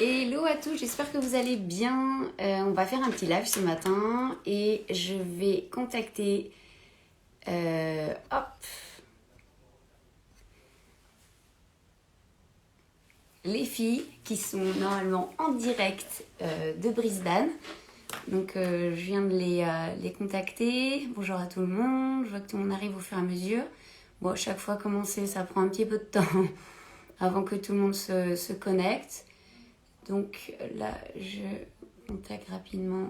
Hello à tous, j'espère que vous allez bien. On va faire un petit live ce matin et je vais contacter hop, les filles qui sont normalement en direct de Brisbane. Donc je viens de les contacter. Bonjour à tout le monde, je vois que tout le monde arrive au fur et à mesure. Bon, à chaque fois commencer, ça prend un petit peu de temps avant que tout le monde se connecte. Donc là, je contacte rapidement.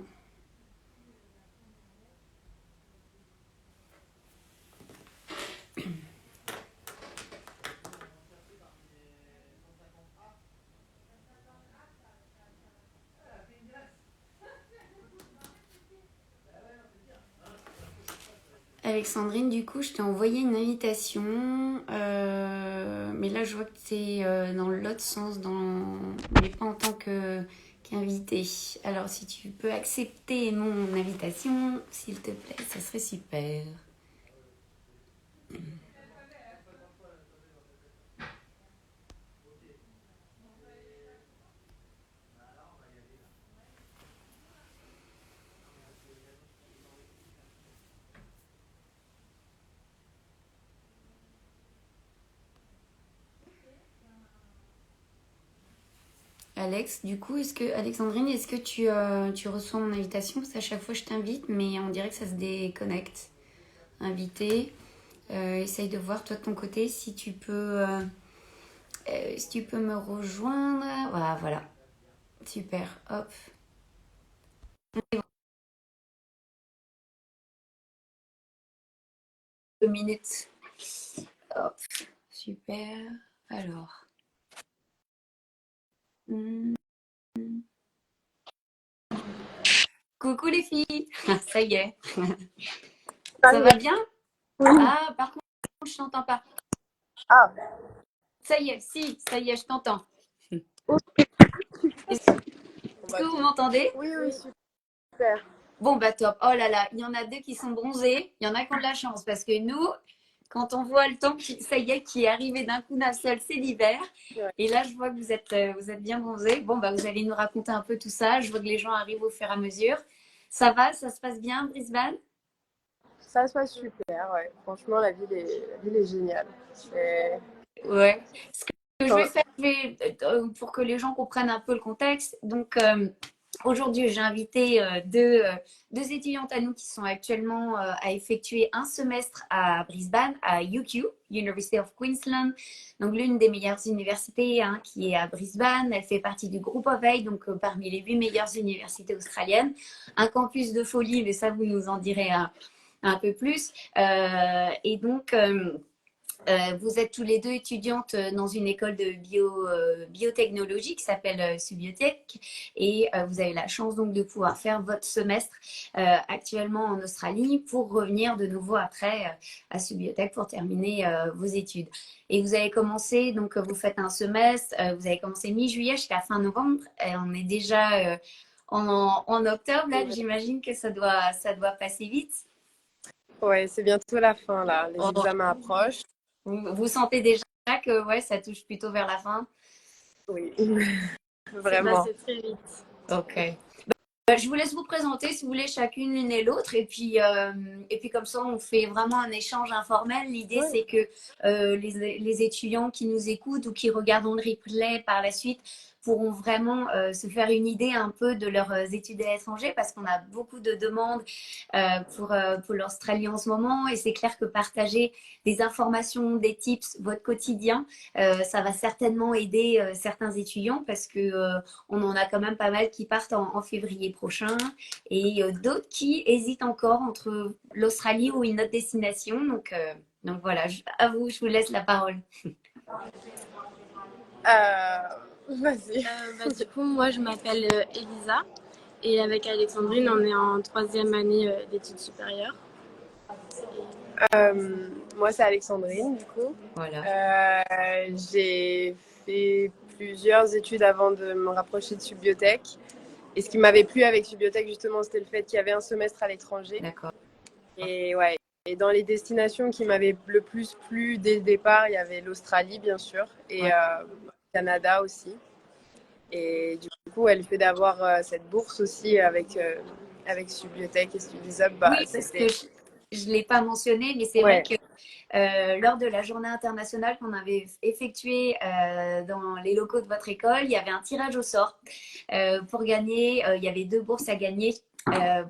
Alexandrine, du coup, je t'ai envoyé une invitation, mais là, je vois que tu es dans l'autre sens, mais pas en tant qu'invité. Alors, si tu peux accepter mon invitation, s'il te plaît, ça serait super. Alex, du coup, Alexandrine, est-ce que tu reçois mon invitation? Parce qu'à chaque fois, je t'invite, mais on dirait que ça se déconnecte. Invité, essaye de voir, toi, de ton côté, si tu peux me rejoindre. Voilà, voilà. Super, hop. 2 minutes. Hop, super. Alors. Hmm. Coucou les filles. Ça y est. Ça va bien? Oui. Ah, par contre, je t'entends pas. Ah, Ça y est, si, ça y est, je t'entends. Est-ce bon, que vous m'entendez? oui, oui, super. Bon, bah top. Oh là là, il y en a deux qui sont bronzés. Il y en a qui ont de la chance parce que nous, quand on voit le temps ça y est, qui est arrivé d'un coup d'un seul, c'est l'hiver. Ouais. Et là, je vois que vous êtes bien bronzés. Bon, bah, vous allez nous raconter un peu tout ça. Je vois que les gens arrivent au fur et à mesure. Ça va? Ça se passe bien, Brisbane? Ça se passe super, ouais. Franchement, la ville est géniale. Ouais. Ce que je vais Enfin, faire, pour que les gens comprennent un peu le contexte. Donc, aujourd'hui, j'ai invité deux étudiantes à nous qui sont actuellement à effectuer un semestre à Brisbane, à UQ, University of Queensland. Donc, l'une des meilleures universités hein, qui est à Brisbane. Elle fait partie du Group of Eight, donc parmi les 8 meilleures universités australiennes. Un campus de folie, mais ça, vous nous en direz un peu plus. Et donc, vous êtes tous les deux étudiantes dans une école de biotechnologie qui s'appelle Subiotech et vous avez la chance donc de pouvoir faire votre semestre actuellement en Australie pour revenir de nouveau après à Subiotech pour terminer vos études. Et vous avez commencé, donc vous faites un semestre, vous avez commencé mi-juillet jusqu'à fin novembre et on est déjà en octobre, là j'imagine que ça doit passer vite. ouais, c'est bientôt la fin, là. Les Oh, examens approchent. vous sentez déjà que ouais, ça touche plutôt vers la fin. Oui, C'est vraiment. passé très vite. Ok. Je vous laisse vous présenter si vous voulez chacune l'une et l'autre et puis comme ça on fait vraiment un échange informel. L'idée Ouais. c'est que les étudiants qui nous écoutent ou qui regarderont le replay par la suite pourront vraiment se faire une idée un peu de leurs études à l'étranger parce qu'on a beaucoup de demandes pour l'Australie en ce moment et c'est clair que partager des informations, des tips, votre quotidien, ça va certainement aider certains étudiants parce que on en a quand même pas mal qui partent en février prochain et d'autres qui hésitent encore entre l'Australie ou une autre destination. Donc voilà, à vous, je vous laisse la parole. Vas-y. Du coup, moi, je m'appelle Elisa et avec Alexandrine, on est en troisième année d'études supérieures. Moi, c'est Alexandrine, du coup. Voilà. J'ai fait plusieurs études avant de me rapprocher de Subiotech. Et ce qui m'avait plu avec Subiotech, justement, c'était le fait qu'il y avait un semestre à l'étranger. D'accord. Et ouais. Et dans les destinations qui m'avaient le plus plu dès le départ, il y avait l'Australie, bien sûr, et Ouais. le Canada aussi. Et du coup, le fait d'avoir cette bourse aussi avec Subiotech et StudiesUp, bah, Oui, parce que c'était... je ne l'ai pas mentionné, mais c'est vrai Ouais, que lors de la journée internationale qu'on avait effectuée dans les locaux de votre école, il y avait un tirage au sort pour gagner. Il y avait 2 bourses à gagner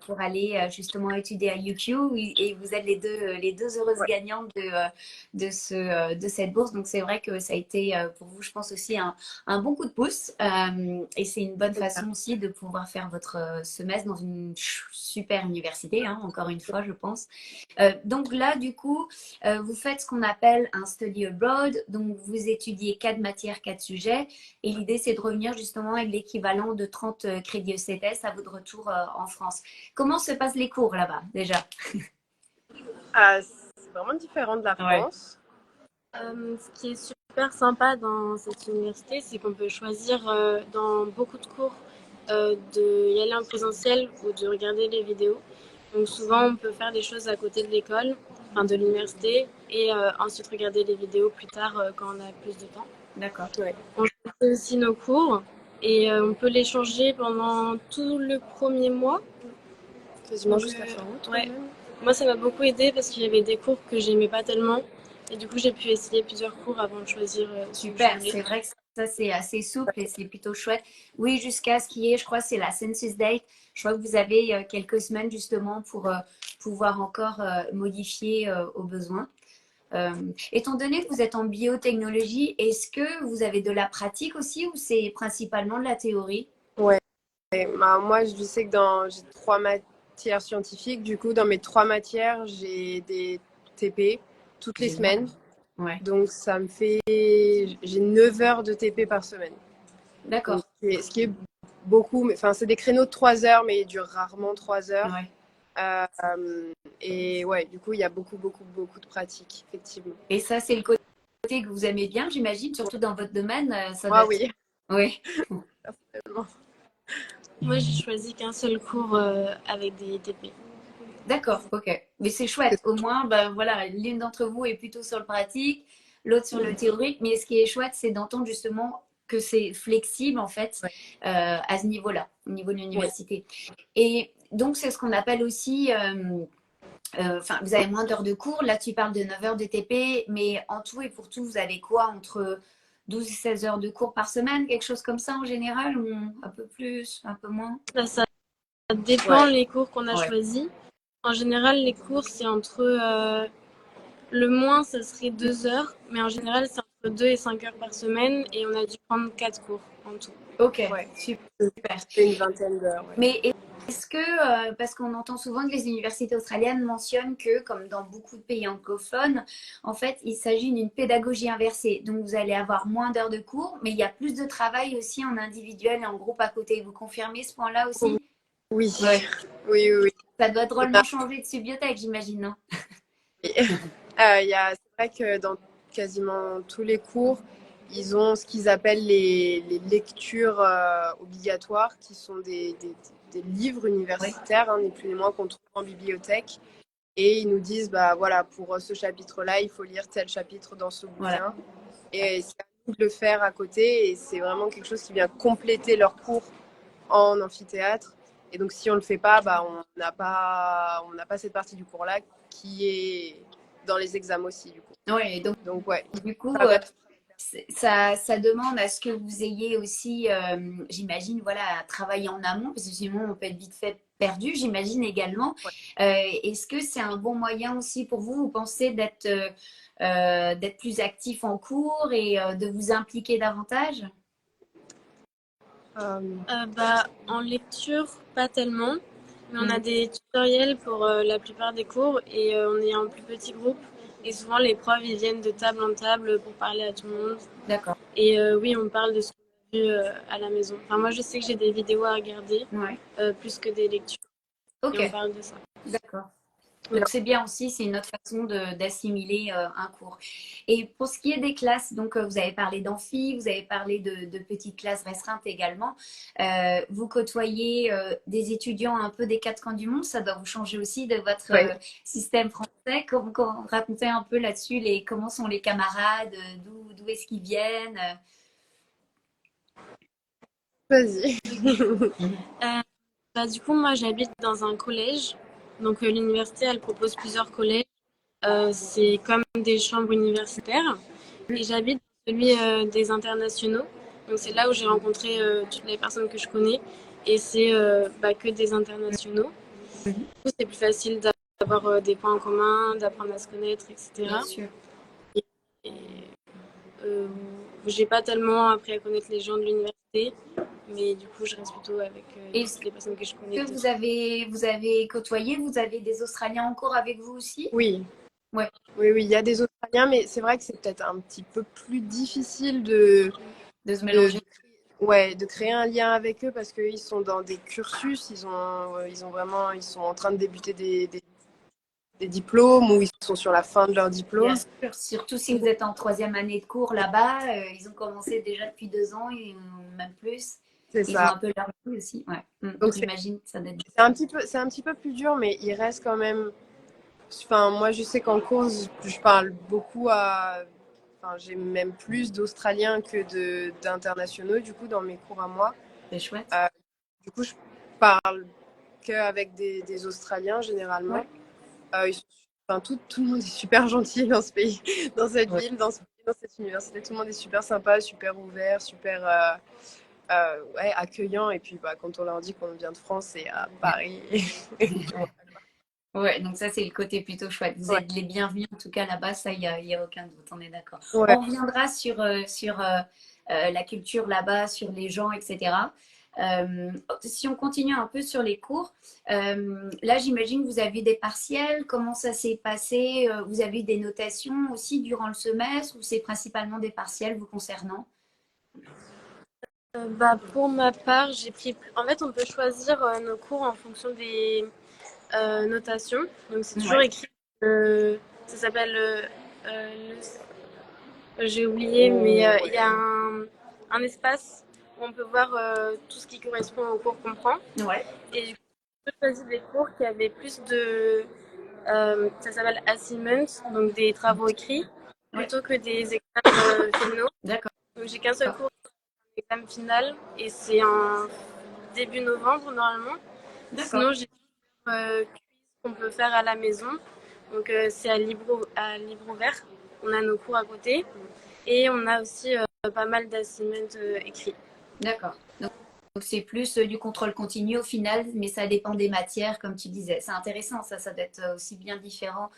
pour aller justement étudier à UQ et vous êtes les deux heureuses ouais, gagnantes de cette bourse. Donc c'est vrai que ça a été pour vous, je pense aussi un bon coup de pouce et c'est une bonne c'est ça. façon aussi de pouvoir faire votre semestre dans une super université, hein, encore une fois, je pense. Donc là, du coup, vous faites ce qu'on appelle un study abroad, donc vous étudiez 4 matières, 4 sujets, et l'idée c'est de revenir justement avec l'équivalent de 30 crédits ECTS à votre retour en France. Comment se passent les cours là-bas déjà? C'est vraiment différent de la Ouais. France. Ce qui est super sympa dans cette université, c'est qu'on peut choisir dans beaucoup de cours de y aller en présentiel ou de regarder les vidéos. Donc souvent, on peut faire des choses à côté de l'école, enfin de l'université, et ensuite regarder les vidéos plus tard quand on a plus de temps. D'accord. Ouais, On choisit aussi nos cours et on peut les changer pendant tout le premier mois. quasiment Donc, jusqu'à fin août quand ouais. même. Moi, ça m'a beaucoup aidé parce qu'il y avait des cours que j'aimais pas tellement. Et du coup, j'ai pu essayer plusieurs cours avant de choisir ce que je Super, voulais. c'est vrai que ça c'est assez souple et c'est plutôt chouette. Oui, jusqu'à ce qu'il y ait, je crois, c'est la census date. Je crois que vous avez quelques semaines justement pour pouvoir encore modifier au besoin. Étant donné que vous êtes en biotechnologie, est-ce que vous avez de la pratique aussi ou c'est principalement de la théorie? Ouais. Et, bah, moi, je sais que j'ai 3 matières scientifiques. Du coup, dans mes 3 matières, j'ai des TP toutes les Génial. semaines. Ouais, Donc, ça me fait... J'ai 9 heures de TP par semaine. Donc, d'accord. ce qui est beaucoup. Enfin, c'est des créneaux de 3 heures, mais ils durent rarement 3 heures. Ouais. Et ouais, du coup, il y a beaucoup, beaucoup, beaucoup de pratiques, effectivement. Et ça, c'est le côté que vous aimez bien, j'imagine, surtout dans votre domaine. Ça doit Moi, être. oui, Oui. personnellement. Moi, j'ai choisi qu'un seul cours avec des TP. D'accord, ok. Mais c'est chouette. Au moins, ben, voilà, l'une d'entre vous est plutôt sur le pratique, l'autre sur le théorique. Mais ce qui est chouette, c'est d'entendre justement que c'est flexible, en fait, Ouais. à ce niveau-là, au niveau de Oui. l'université. Et donc, c'est ce qu'on appelle aussi. Enfin, vous avez moins d'heures de cours. Là, tu parles de 9 heures de TP, mais en tout et pour tout, vous avez quoi entre 12 et 16 heures de cours par semaine, quelque chose comme ça en général, ou un peu plus, un peu moins? Ça dépend Ouais. les cours qu'on a Ouais, choisis. En général, les cours, c'est entre le moins, ça serait 2 heures, mais en général, c'est entre 2 et 5 heures par semaine et on a dû prendre 4 cours en tout. ok, Ouais. super. C'est une vingtaine d'heures. Ouais. Mais est-ce que, parce qu'on entend souvent que les universités australiennes mentionnent que, comme dans beaucoup de pays anglophones, en fait, il s'agit d'une pédagogie inversée. Donc, vous allez avoir moins d'heures de cours, mais il y a plus de travail aussi en individuel et en groupe à côté. Vous confirmez ce point-là aussi? Oui, Oui. oui, oui. Ça doit On a- drôlement changer de bibliothèque, j'imagine, non? c'est vrai que dans quasiment tous les cours, ils ont ce qu'ils appellent les lectures obligatoires, qui sont des livres Oui. universitaires, hein, ni plus ni moins qu'on trouve en bibliothèque. Et ils nous disent, bah voilà, pour ce chapitre-là, il faut lire tel chapitre dans ce Voilà. bouquin. Et c'est à nous de le faire à côté. Et c'est vraiment quelque chose qui vient compléter leur cours en amphithéâtre. Et donc, si on ne le fait pas, bah, on n'a pas cette partie du cours-là qui est dans les examens aussi, du coup. Oui, donc, Donc, ouais, du coup, ça reste. ça demande à ce que vous ayez aussi, j'imagine, voilà, à travailler en amont, parce que sinon on peut être vite fait perdu, j'imagine également. Ouais. Est-ce que c'est un bon moyen aussi pour vous, vous pensez, d'être plus actif en cours et de vous impliquer davantage? Euh, En lecture, pas tellement, mais on a Hmm, des tutoriels pour la plupart des cours et on est en plus petit groupe. Et souvent, les profs, ils viennent de table en table pour parler à tout le monde. d'accord. Et oui, on parle de ce qu'on a vu à la maison. Enfin, moi, je sais que j'ai des vidéos à regarder Ouais. plus que des lectures. Et Ok, on parle de ça. d'accord. mais Donc c'est bien aussi, c'est une autre façon d'assimiler un cours. Et pour ce qui est des classes, donc vous avez parlé d'amphi, vous avez parlé de petites classes restreintes également. Vous côtoyez des étudiants un peu des 4 coins du monde, ça doit vous changer aussi de votre ouais. système français. Racontez un peu là-dessus comment sont les camarades, d'où est-ce qu'ils viennent. Vas-y. Du coup, moi, j'habite dans un collège. Donc, l'université, elle propose plusieurs collèges. C'est comme des chambres universitaires. Et j'habite dans celui des internationaux. Donc, c'est là où j'ai rencontré toutes les personnes que je connais. Et c'est que des internationaux. Mhm. Du coup, c'est plus facile d'avoir des points en commun, d'apprendre à se connaître, Bien etc. sûr. Et, euh, j'ai pas tellement appris à connaître les gens de l'université. Mais du coup, je reste plutôt avec Est-ce toutes les personnes que je connais. que vous avez côtoyé, vous avez des Australiens en cours avec vous aussi? Oui, Ouais, oui, il y a des Australiens, mais c'est vrai que c'est peut-être un petit peu plus difficile de se de, mélanger. ouais, de créer un lien avec eux parce qu'ils sont dans des cursus, ils sont en train de débuter des diplômes ou ils sont sur la fin de leur Bien diplôme. sûr, surtout si vous êtes en troisième année de cours là-bas, ils ont commencé déjà depuis 2 ans et même plus. C'est Ils ont ça. un peu leur vie aussi. Ouais. Donc J'imagine que ça doit être. c'est un petit peu plus dur, mais il reste quand même. Enfin, moi, je sais qu'en cours, je parle beaucoup à. Enfin, j'ai même plus d'Australiens que d'internationaux, du coup, dans mes cours à moi. C'est chouette. Euh, du coup, je parle qu'avec des Australiens, généralement. Ouais. Ils sont, enfin, tout le monde est super gentil dans ce pays, dans cette Ouais. ville, dans ce pays, dans cette université. Tout le monde est super sympa, super ouvert, super ouais, accueillant. Et puis, bah, quand on leur dit qu'on vient de France, c'est à Paris. Ouais, donc ça, c'est le côté plutôt chouette. Vous Ouais. êtes les bienvenus, en tout cas là-bas, ça, il y a aucun doute, on est d'accord. Ouais. On reviendra sur la culture là-bas, sur les gens, etc. Si on continue un peu sur les cours, là, j'imagine que vous avez des partiels. Comment ça s'est passé? Vous avez eu des notations aussi durant le semestre ou c'est principalement des partiels vous concernant? Pour ma part, j'ai pris. En fait, on peut choisir nos cours en fonction des notations. Donc, c'est toujours Ouais, écrit. Ça s'appelle. J'ai oublié, mais il y a un espace où on peut voir tout ce qui correspond au cours qu'on prend. ouais, Et du coup, j'ai choisi des cours qui avaient plus de. Ça s'appelle assignments, donc des travaux écrits, ouais, plutôt que des examens finaux. d'accord, Donc, j'ai qu'un seul cours, examen final, et c'est en début novembre normalement. d'accord. Sinon, j'ai quiz qu'on peut faire à la maison. Donc, c'est à libre ouvert. On a nos cours à côté. Et on a aussi pas mal d'assignments écrits. D'accord. Donc c'est plus du contrôle continu au final, mais ça dépend des matières, comme tu disais. C'est intéressant, ça doit être aussi bien différent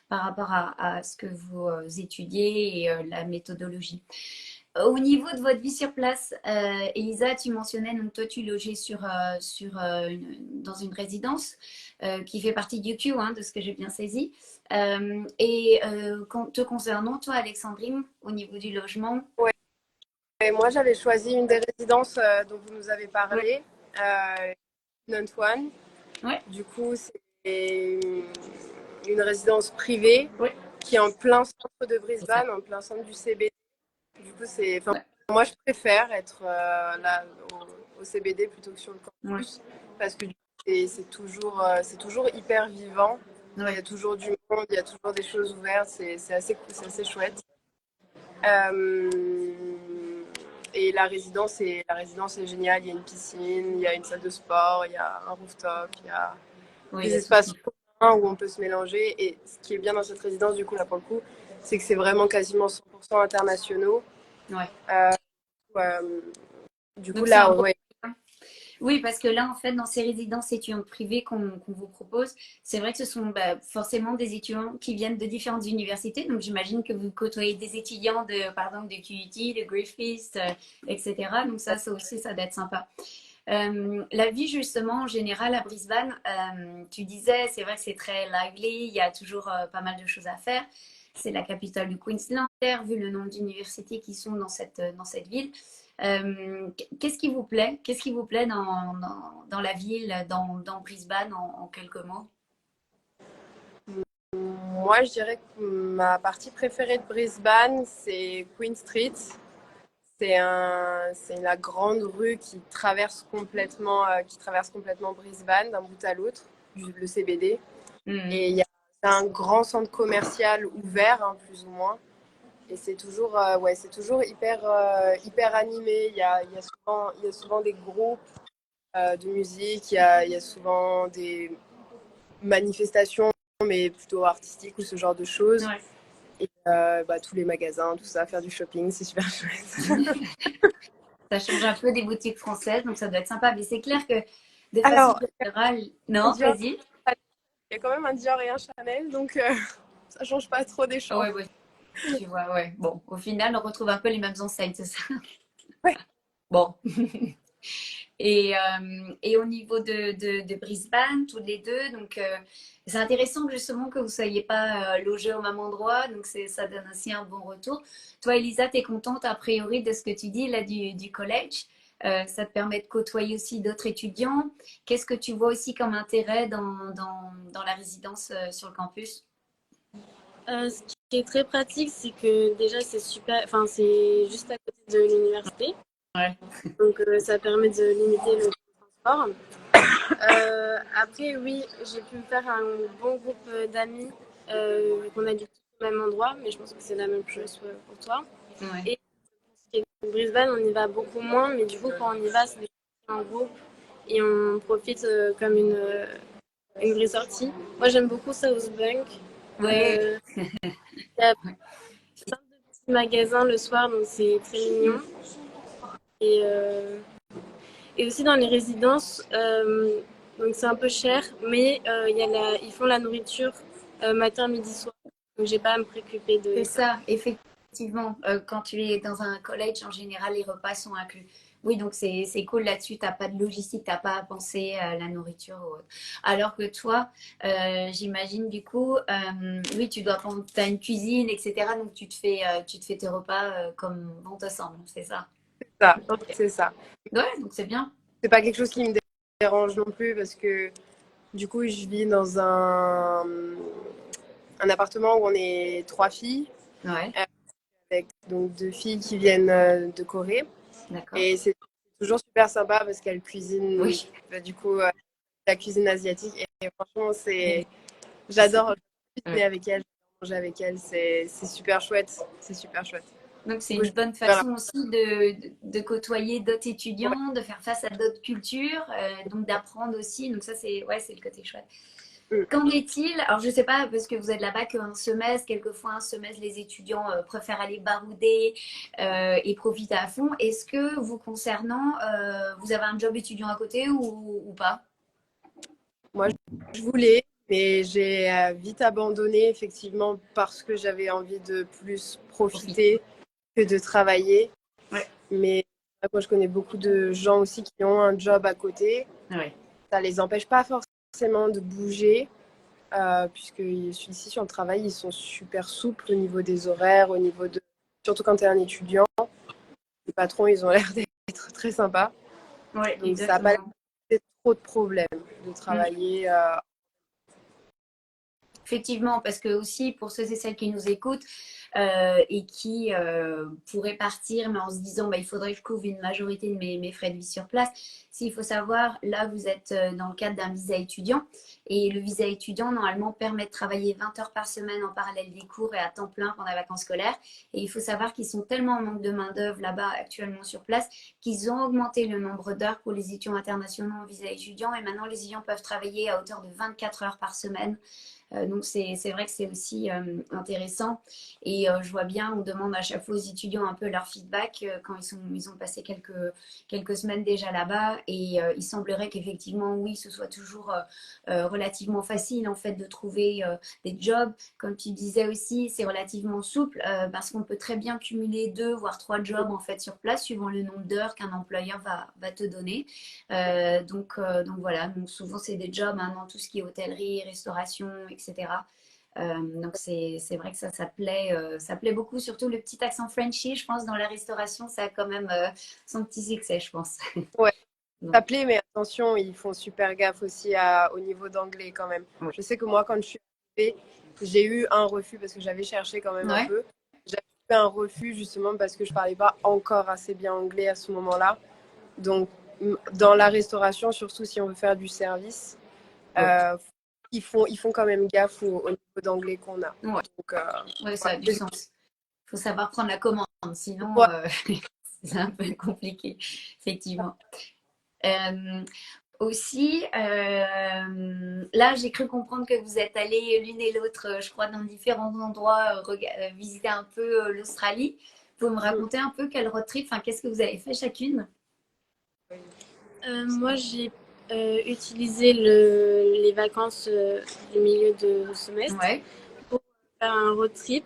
par rapport à ce que vous étudiez et la méthodologie. Au niveau de votre vie sur place, Elisa, tu mentionnais, donc toi tu logeais dans une résidence qui fait partie du Q, hein, de ce que j'ai bien saisi. Te concernant, toi Alexandrine, au niveau du logement, Ouais. Et moi, j'avais choisi une des résidences dont vous nous avez ouais, parlé, One. ouais, Du coup, c'est une résidence privée ouais, qui est en plein centre de c'est ça. Brisbane, en plein centre du CBD. Du coup, enfin, Ouais, moi, je préfère être là au CBD plutôt que sur le ouais, campus parce que du coup, c'est toujours hyper vivant. Il y ouais. a toujours du monde, il y a toujours des choses ouvertes, c'est assez cool, c'est assez chouette. Euh, et la résidence est géniale. Il y a une piscine, il y a une salle de sport, il y a un rooftop, il y a Oui, il y des a tout ce espaces qu'il faut. communs où on peut se mélanger. Et ce qui est bien dans cette résidence, du coup, là pour le coup, c'est que c'est vraiment quasiment 100% internationaux. Ouais. Euh, euh, du coup, Donc c'est là, un bon. ouais, Oui, parce que là, en fait, dans ces résidences étudiantes privées qu'on vous propose, c'est vrai que ce sont forcément des étudiants qui viennent de différentes universités. Donc, j'imagine que vous côtoyez des étudiants par exemple, de QUT, de Griffith, etc. Donc, ça aussi, ça doit être sympa. La vie, justement, en général, à Brisbane, tu disais, c'est vrai que c'est très lively, il y a toujours pas mal de choses à faire. C'est la capitale du Queensland, vu le nombre d'universités qui sont dans cette ville. Qu'est-ce qui vous plaît? Qu'est-ce qui vous plaît dans la ville, dans Brisbane, en quelques mots? moi, je dirais que ma partie préférée de Brisbane, c'est Queen Street. C'est la grande rue qui traverse complètement Brisbane d'un bout à l'autre, le CBD. Mhm. Et c'est un grand centre commercial ouvert, hein, plus ou moins. Et c'est toujours, c'est toujours hyper animé. Il y a souvent des groupes de musique, il y a souvent des manifestations, mais plutôt artistiques ou ce genre de choses. Ouais. Et tous les magasins, tout ça, faire du shopping, c'est super chouette. Ça change un peu des boutiques françaises, donc ça doit être sympa. Mais c'est clair que de façon Alors, générale, un non, Dior, vas-y. il y a quand même un Dior et un Chanel, donc ça change pas trop des champs. Ouais, ouais, tu vois, ouais. Bon, au final, on retrouve un peu les mêmes enseignes, c'est ça? Ouais. Bon. Et au niveau de Brisbane, tous les deux, donc c'est intéressant justement que vous ne soyez pas logés au même endroit, donc ça donne aussi un bon retour. Toi, Elisa, tu es contente a priori de ce que tu dis là du collège. Ça te permet de côtoyer aussi d'autres étudiants. Qu'est-ce que tu vois aussi comme intérêt dans la résidence sur le campus? Ce qui est très pratique, c'est que déjà c'est super, enfin c'est juste à côté de l'université, Ouais. donc ça permet de limiter le transport. Après, oui, j'ai pu me faire un bon groupe d'amis qu'on habite au même endroit, mais je pense que c'est la même chose pour toi. Ouais. Et Brisbane, on y va beaucoup moins, mais du coup, quand on y va, c'est en groupe et on profite comme une vraie sortie. Moi, j'aime beaucoup South Bank. Ouais. Il y a plein de petits magasins le soir, donc c'est très mignon. Et, euh, et aussi dans les résidences, donc c'est un peu cher, mais ils font la nourriture matin, midi, soir. Donc j'ai pas à me préoccuper de C'est ça. ça, effectivement. Quand tu es dans un collège, en général, les repas sont inclus. Oui, donc c'est cool là-dessus. Tu n'as pas de logistique, tu n'as pas à penser à la nourriture ou autre. Alors que toi, j'imagine du coup, oui, tu dois prendre, as une cuisine, etc. Donc tu te fais tes repas comme bon te semble, c'est ça. Ça, Ok. c'est ça. Ouais, donc c'est bien. C'est pas quelque chose qui me dérange non plus parce que du coup, je vis dans un appartement où on est 3 filles, Ouais, avec donc 2 filles qui viennent de Corée. d'accord. Et c'est toujours super sympa parce qu'elles cuisinent, Oui, du coup, la cuisine asiatique. Et franchement, oui, j'adore cuisiner ouais. avec elles, manger avec elles. C'est super chouette. C'est super chouette. Donc, Du c'est coup, je une bonne préfère façon aussi de côtoyer d'autres ouais. étudiants, de faire face à d'autres cultures, donc d'apprendre aussi. Donc, ça, c'est ouais, c'est le côté chouette. Mm. Qu'en est-il? Alors, je ne sais pas, parce que vous êtes là-bas qu'un semestre, quelquefois un semestre, les étudiants préfèrent aller barouder et profiter à fond. Est-ce que vous concernant, vous avez un job étudiant à côté ou pas? Moi, je voulais, mais j'ai vite abandonné, effectivement, parce que j'avais envie de plus Profite. profiter que de travailler. Ouais, Mais moi, je connais beaucoup de gens aussi qui ont un job à côté. ouais. Ça les empêche pas forcément de bouger, puisque ici, sur le travail, ils sont super souples au niveau des horaires, au niveau de... Surtout quand tu es un étudiant, les patrons, ils ont l'air d'être très sympas. Ouais, Donc, ça n'a pas exactement. trop de problèmes de Mm. travailler. Effectivement, parce que aussi pour ceux et celles qui nous écoutent et qui pourraient partir, mais en se disant bah, il faudrait que je couvre une majorité de mes frais de vie sur place. S'il faut savoir, là vous êtes dans le cadre d'un visa étudiant et le visa étudiant normalement permet de travailler 20 heures par semaine en parallèle des cours et à temps plein pendant les vacances scolaires. Et il faut savoir qu'ils sont tellement en manque de main-d'œuvre là-bas actuellement sur place qu'ils ont augmenté le nombre d'heures pour les étudiants internationaux en visa étudiant et maintenant les étudiants peuvent travailler à hauteur de 24 heures par semaine. Donc c'est vrai que c'est aussi intéressant. Et je vois bien, on demande à chaque fois aux étudiants un peu leur feedback quand ils ont passé quelques semaines déjà là-bas. Et il semblerait qu'effectivement, oui, ce soit toujours relativement facile en fait de trouver des jobs. Comme tu disais aussi, c'est relativement souple parce qu'on peut très bien cumuler 2 voire 3 jobs en fait sur place suivant le nombre d'heures qu'un employeur va te donner. Donc voilà, donc souvent c'est des jobs hein, dans tout ce qui est hôtellerie, restauration, etc. Donc c'est vrai que ça plaît beaucoup, surtout le petit accent Frenchy, je pense, dans la restauration, ça a quand même son petit succès, je pense. Ouais, Donc, ça plaît, mais attention, ils font super gaffe aussi au niveau d'anglais quand même. ouais. Je sais que moi, quand je suis arrivée, j'ai eu un refus parce que j'avais cherché quand même un Ouais. peu. J'avais eu un refus justement parce que je parlais pas encore assez bien anglais à ce moment-là. Donc, dans la restauration, surtout si on veut faire du service, Ouais. euh, ils font quand même gaffe au niveau d'anglais qu'on a. Ouais. Donc, Ouais, ça voilà. a du sens. faut savoir prendre la commande, sinon Ouais. c'est un peu compliqué, effectivement. Euh, Aussi, là, j'ai cru comprendre que vous êtes allés l'une et l'autre, je crois, dans différents endroits, visiter un peu l'Australie. Vous pouvez me raconter un peu quel road trip, enfin, qu'est-ce que vous avez fait chacune? Moi, j'ai utilisé les vacances du milieu de semestre Ouais. pour faire un road trip,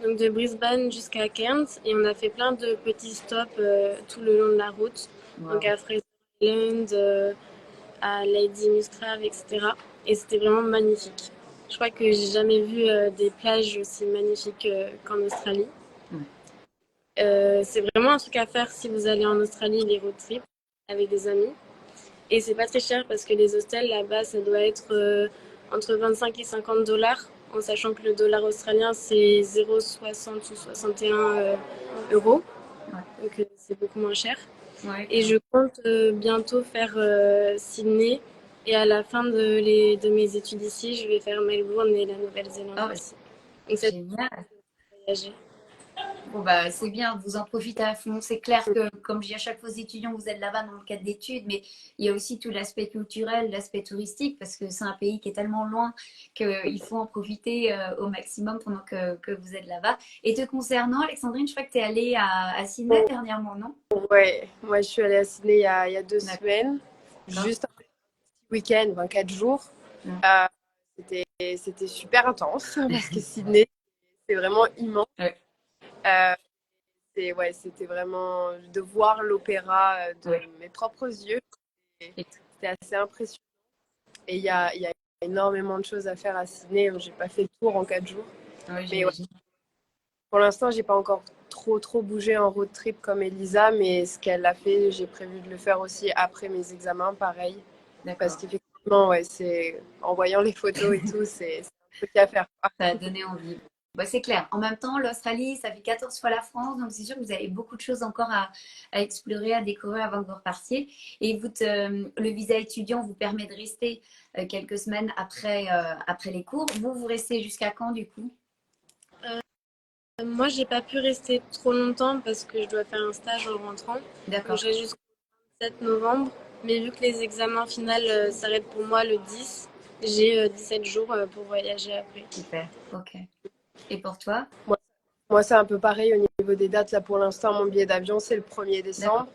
donc de Brisbane jusqu'à Cairns, et on a fait plein de petits stops tout le long de la route, donc Wow. à Fraser Island, à Lady Musgrave, etc. Et c'était vraiment magnifique. Je crois que j'ai jamais vu des plages aussi magnifiques qu'en Australie. Ouais. C'est vraiment un truc à faire si vous allez en Australie, les road trips avec des amis. Et c'est pas très cher parce que les hostels là-bas, ça doit être entre 25 et 50 dollars, en sachant que le dollar australien, c'est 0,60 ou 61 euros. Ouais. Donc c'est beaucoup moins cher. Ouais, Et je compte bientôt faire Sydney. Et à la fin de mes études ici, je vais faire Melbourne et la Nouvelle-Zélande oh, aussi. Donc c'est génial. voyager. Bon, bah, c'est bien, vous en profitez à fond. C'est clair que, comme je dis à chaque fois aux étudiants, vous êtes là-bas dans le cadre d'études, mais il y a aussi tout l'aspect culturel, l'aspect touristique, parce que c'est un pays qui est tellement loin qu'il faut en profiter au maximum pendant que vous êtes là-bas. Et te concernant, Alexandrine, je crois que tu es allée à Sydney dernièrement, non? Ouais, moi je suis allée à Sydney il y a 2 semaines, D'accord. juste un petit week-end, 24 jours. Mm. Euh, c'était super intense parce que Sydney, c'est vraiment immense. Ouais, Euh, ouais, c'était vraiment de voir l'opéra de ouais. mes propres yeux. Et- C'était assez impressionnant. Et il y a énormément de choses à faire à Sydney. J'ai pas fait le tour en 4 jours. ouais, Mais ouais, j'imagine. pour l'instant, j'ai pas encore trop bougé en road trip comme Elisa, mais ce qu'elle a fait, j'ai prévu de le faire aussi après mes examens, pareil. Parce D'accord. qu'effectivement, ouais, c'est en voyant les photos et tout, c'est un truc à faire, quoi. Ça a donné envie. Bah, c'est clair. En même temps, l'Australie, ça fait 14 fois la France, donc c'est sûr que vous avez beaucoup de choses encore à explorer, à découvrir avant que vous repartiez. Et le visa étudiant vous permet de rester quelques semaines après les cours. Vous restez jusqu'à quand du coup? Moi, j'ai pas pu rester trop longtemps parce que je dois faire un stage en rentrant. Donc D'accord. j'ai jusqu'au 7 novembre. Mais vu que les examens finaux s'arrêtent pour moi le 10, j'ai 17 jours pour voyager après. Super. Ok. Et pour toi? Moi, moi, c'est un peu pareil au niveau des dates. Là, pour l'instant, mon billet d'avion, c'est le 1er D'accord. décembre.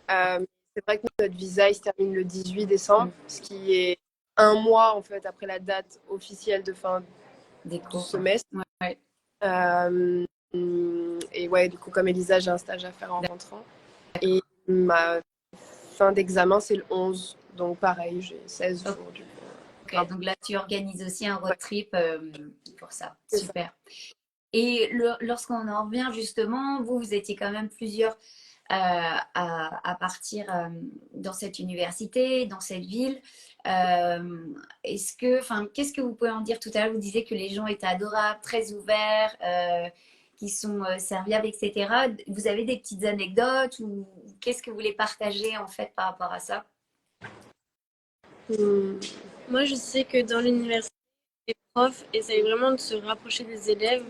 C'est vrai que notre visa, il se termine le 18 Mm. décembre, ce qui est un mois, en fait, après la date officielle de fin Des du cours. semestre. Ouais, ouais. Euh, et ouais, du coup, comme Elisa, j'ai un stage à faire en rentrant. Et ma fin d'examen, c'est le 11. Donc, pareil, j'ai 16 Ok. jours du coup. Ok. Donc là, tu organises aussi un road Ouais, trip pour ça. c'est ça. Super. Et lorsqu'on en revient justement, vous étiez quand même plusieurs à partir dans cette université, dans cette ville. Qu'est-ce que vous pouvez en dire tout à l'heure? Vous disiez que les gens étaient adorables, très ouverts, qui sont serviables, etc. Vous avez des petites anecdotes ou qu'est-ce que vous voulez partager en fait par rapport à ça? Hmm. Moi, je sais que dans l'université, les profs essayent vraiment de se rapprocher des élèves.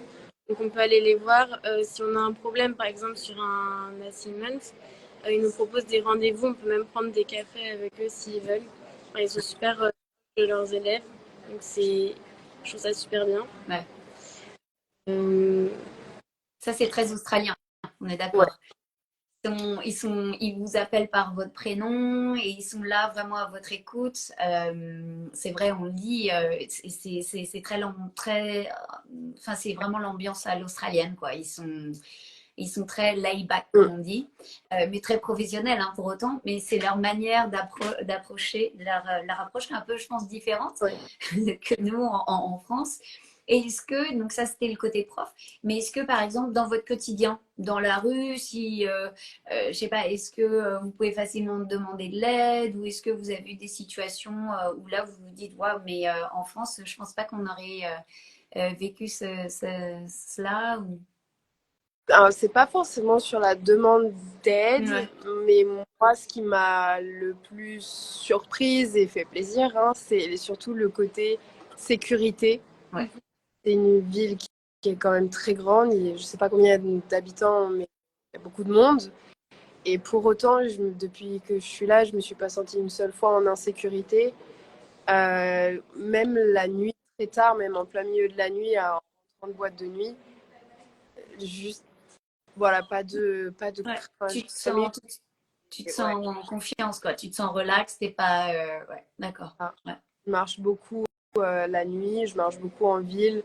Donc, on peut aller les voir si on a un problème, par exemple, sur un assignment. Ils nous proposent des rendez-vous. On peut même prendre des cafés avec eux s'ils veulent. Enfin, ils sont super de leurs élèves. Donc, je trouve ça super bien. Ouais. Euh, Ça, c'est très australien, on est Ouais. d'accord. Ils vous appellent par votre prénom et ils sont là vraiment à votre écoute. C'est vrai, on le dit, c'est enfin, c'est vraiment l'ambiance à l'australienne, quoi. Ils sont très laid back, comme Hmm. on dit, mais très professionnels hein, pour autant. Mais c'est leur manière d'approcher, leur approche qui est un peu, je pense, différente Ouais. que nous en France. Et est-ce que, donc ça c'était le côté prof, mais est-ce que par exemple dans votre quotidien, dans la rue, si, je sais pas, est-ce que vous pouvez facilement demander de l'aide ou est-ce que vous avez eu des situations où là vous vous dites, waouh, mais en France, je pense pas qu'on aurait vécu cela ou... Alors, c'est pas forcément sur la demande d'aide, Ouais, mais moi, ce qui m'a le plus surprise et fait plaisir, hein, c'est surtout le côté sécurité. ouais, C'est une ville qui est quand même très grande. Je ne sais pas combien il y a d'habitants, mais il y a beaucoup de monde. Et pour autant, depuis que je suis là, je ne me suis pas sentie une seule fois en insécurité. Même la nuit, très tard, même en plein milieu de la nuit, en rentrant de boîte de nuit, juste, voilà, pas de Ouais. crainte. Tu te sens en confiance, quoi. Tu te sens relax, t'es pas. Ouais, d'accord. Ouais. Je marche beaucoup la nuit, je marche beaucoup en ville.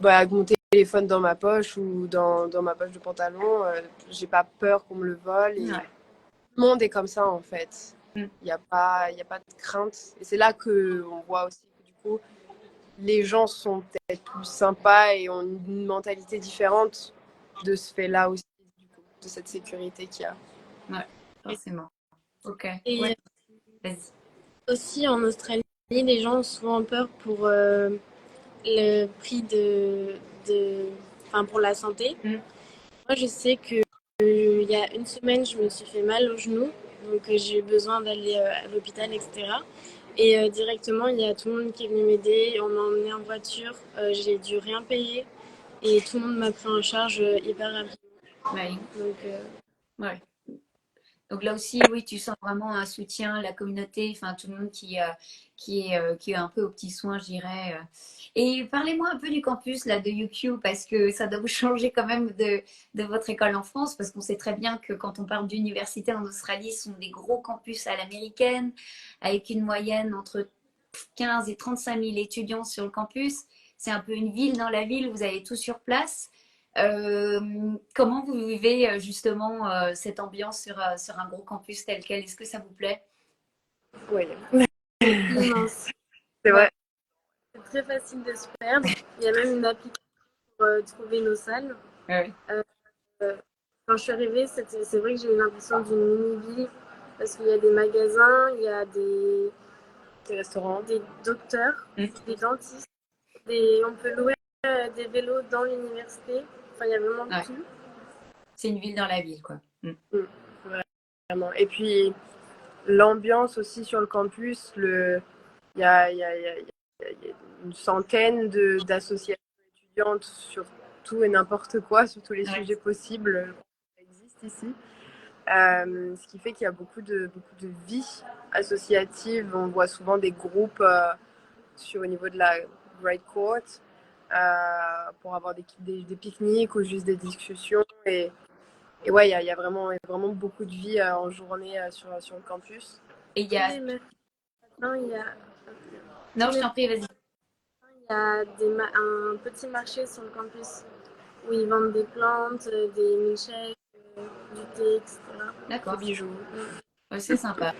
Avec mon téléphone dans ma poche ou dans ma poche de pantalon, j'ai pas peur qu'on me le vole. Et Ouais. tout le monde est comme ça, en fait. Mm. Il n'y a pas de crainte. Et c'est là qu'on voit aussi que, du coup, les gens sont peut-être plus sympas et ont une mentalité différente de ce fait-là aussi, du coup, de cette sécurité qu'il y a. Ouais, forcément. Ok. Et Ouais, vas-y. aussi en Australie, les gens ont souvent peur pour le prix enfin, pour la santé. Mm. Moi, je sais que il y a une semaine, je me suis fait mal au genou, donc j'ai eu besoin d'aller à l'hôpital, etc. Et directement, il y a tout le monde qui est venu m'aider. On m'a emmené en voiture, j'ai dû rien payer et tout le monde m'a pris en charge hyper rapidement. Ouais. Donc, Ouais. Donc là aussi, oui, tu sens vraiment un soutien, la communauté, enfin tout le monde qui est un peu aux petits soins, je dirais. Et parlez-moi un peu du campus là de UQ parce que ça doit vous changer quand même de votre école en France parce qu'on sait très bien que quand on parle d'université en Australie, ce sont des gros campus à l'américaine avec une moyenne entre 15 et 35 000 étudiants sur le campus. C'est un peu une ville dans la ville, vous avez tout sur place. Comment vous vivez justement cette ambiance sur un gros campus tel quel? Est-ce que ça vous plaît? Oui, immense. c'est vrai. C'est très facile de se perdre. Il y a même une application pour trouver nos salles. Ouais. Quand je suis arrivée, c'est vrai que j'ai eu l'impression d'une mini-ville parce qu'il y a des magasins, il y a Des restaurants. des docteurs, Mm. des dentistes, on peut louer des vélos dans l'université. Enfin, il y a vraiment Ouais. tout. C'est une ville dans la ville, quoi. Mm. Vraiment. Et puis, l'ambiance aussi sur le campus, il y a une centaine d'associations étudiantes sur tout et n'importe quoi, sur tous les Ouais. sujets possibles qui existent ici. Ce qui fait qu'il y a beaucoup de vie associative. On voit souvent des groupes au niveau de la Great Court pour avoir des pique-niques ou juste des discussions. Et ouais, il y a vraiment beaucoup de vie en journée sur le campus. Et il y a. Tous les matins, Non, tous je les t'en prie, vas-y. il y a un petit marché sur le campus où ils vendent des plantes, des milkshakes, du thé, etc. Des D'accord. bijoux. Ouais, c'est sympa.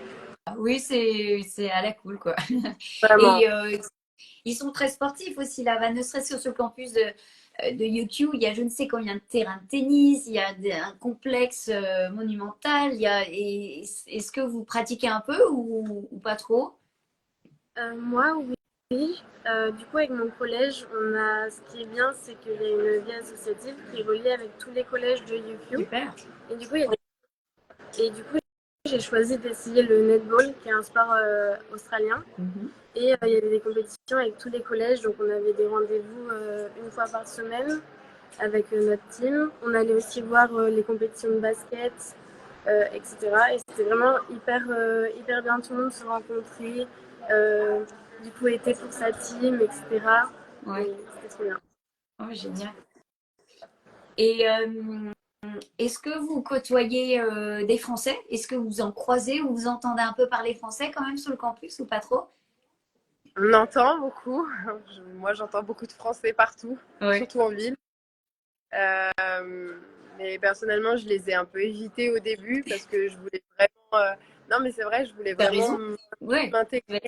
Oui, c'est à la cool, quoi. Vraiment. Et ils sont très sportifs aussi là-bas, ne serait-ce que sur le campus de UQ, il y a je ne sais combien de terrains de tennis, il y a un complexe monumental, est-ce que vous pratiquez un peu ou pas trop? Moi, oui. Du coup, avec mon collège, ce qui est bien, c'est qu'il y a une vie associative qui est reliée avec tous les collèges de UQ. Super. Et du coup, j'ai choisi d'essayer le netball, qui est un sport australien. Mhm. Et il y avait des compétitions avec tous les collèges, donc on avait des rendez-vous une fois par semaine avec notre team. On allait aussi voir les compétitions de basket, etc. Et c'était vraiment hyper bien, tout le monde se rencontrait, du coup était pour sa team, etc. Ouais. Et c'était trop bien. Oh, génial. Et est-ce que vous côtoyez des Français? Est-ce que vous en croisez ou vous entendez un peu parler français quand même sur le campus ou pas trop? On entend beaucoup. Moi, j'entends beaucoup de Français partout, Ouais. surtout en ville. Mais personnellement, je les ai un peu évités au début parce que je voulais vraiment. Non, mais c'est vrai, je voulais T'as vraiment raison. Ouais. m'intégrer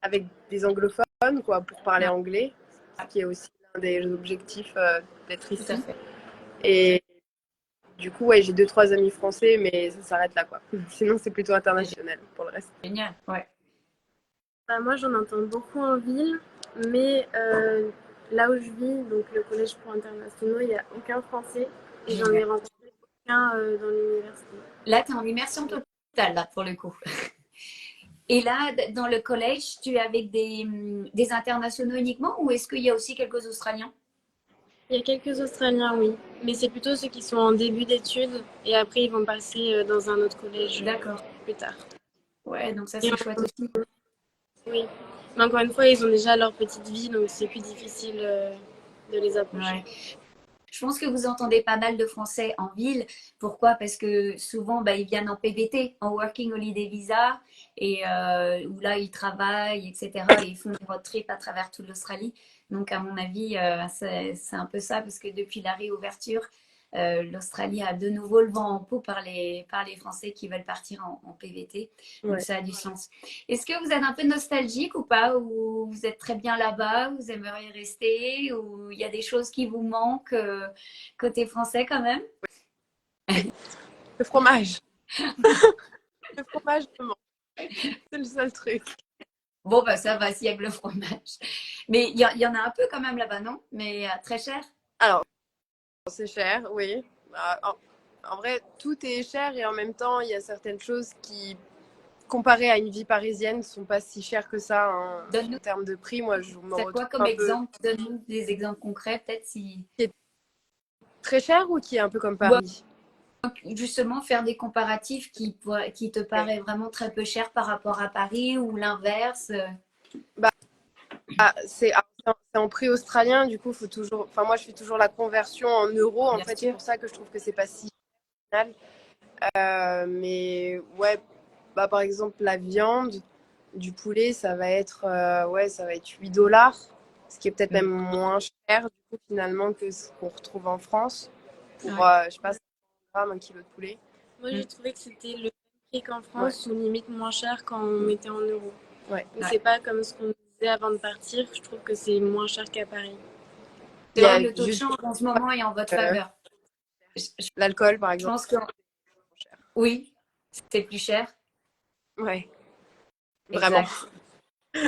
avec des anglophones, quoi, pour parler Ouais, anglais, ce qui est aussi l'un des objectifs d'être tout à ici. fait. Et du coup, ouais, j'ai 2, 3 amis français, mais ça s'arrête là, quoi. Sinon, c'est plutôt international pour le reste. Génial. Ouais. Bah, moi, j'en entends beaucoup en ville, mais là où je vis, donc le collège pour internationaux, il n'y a aucun français et j'en ai Génial. rencontré aucun dans l'université. Là, tu es en immersion totale, là, pour le coup. Et là, dans le collège, tu es avec des internationaux uniquement ou est-ce qu'il y a aussi quelques Australiens? Il y a quelques Australiens, oui, mais c'est plutôt ceux qui sont en début d'études et après ils vont passer dans un autre collège D'accord. plus tard. Ouais, donc ça Et c'est chouette aussi. oui, mais encore une fois, ils ont déjà leur petite vie, donc c'est plus difficile de les approcher. Ouais. Je pense que vous entendez pas mal de Français en ville. Pourquoi? Parce que souvent, bah, ils viennent en PVT, en Working Holiday Visa, et où là, ils travaillent, etc. Et ils font des road trips à travers toute l'Australie. Donc, à mon avis, c'est un peu ça, parce que depuis la réouverture, l'Australie a de nouveau le vent en poupe par les Français qui veulent partir en PVT. Donc, Ouais. ça a du sens. Est-ce que vous êtes un peu nostalgique ou pas? Ou vous êtes très bien là-bas? Vous aimeriez rester? Ou il y a des choses qui vous manquent côté français quand même? Le fromage. Le fromage me manque. C'est le seul truc. Bon, bah ça va s'il y a que le fromage. Mais il y en a un peu quand même là-bas, non? Mais très cher. Alors, c'est cher, oui. En vrai, tout est cher et en même temps, il y a certaines choses qui, comparées à une vie parisienne, ne sont pas si chères que ça hein, en Donne-nous termes de prix. Moi, je me c'est quoi retrouve comme un peu exemple? Donne-nous des exemples concrets, peut-être si. qui est très cher ou qui est un peu comme Ou Paris. justement faire des comparatifs qui te Ouais. paraît vraiment très peu cher par rapport à Paris ou l'inverse. Bah, c'est en prix australien, du coup, faut toujours. Enfin, moi, je fais toujours la conversion en euros. En Bien fait, c'est sûr. pour ça que je trouve que c'est pas si final. Mais ouais, bah, par exemple, la viande du poulet, ça va être, ouais, ça va être 8 $, ce qui est peut-être même Mm. moins cher du coup, finalement que ce qu'on retrouve en France pour, Ouais. je sais pas, 100 grammes, un kilo de poulet. Moi, j'ai Mm. trouvé que c'était le même prix qu'en Ouais, France ou limite moins cher quand on mettait en euros. ouais. Donc Ouais. c'est pas comme ce qu'on disait avant de partir, je trouve que c'est moins cher qu'à Paris. C'est Il y vrai a que le taux de juste change en ce moment est en votre euh, faveur. Je l'alcool, par je exemple. pense que oui, c'est plus cher. Ouais, vraiment. Exact.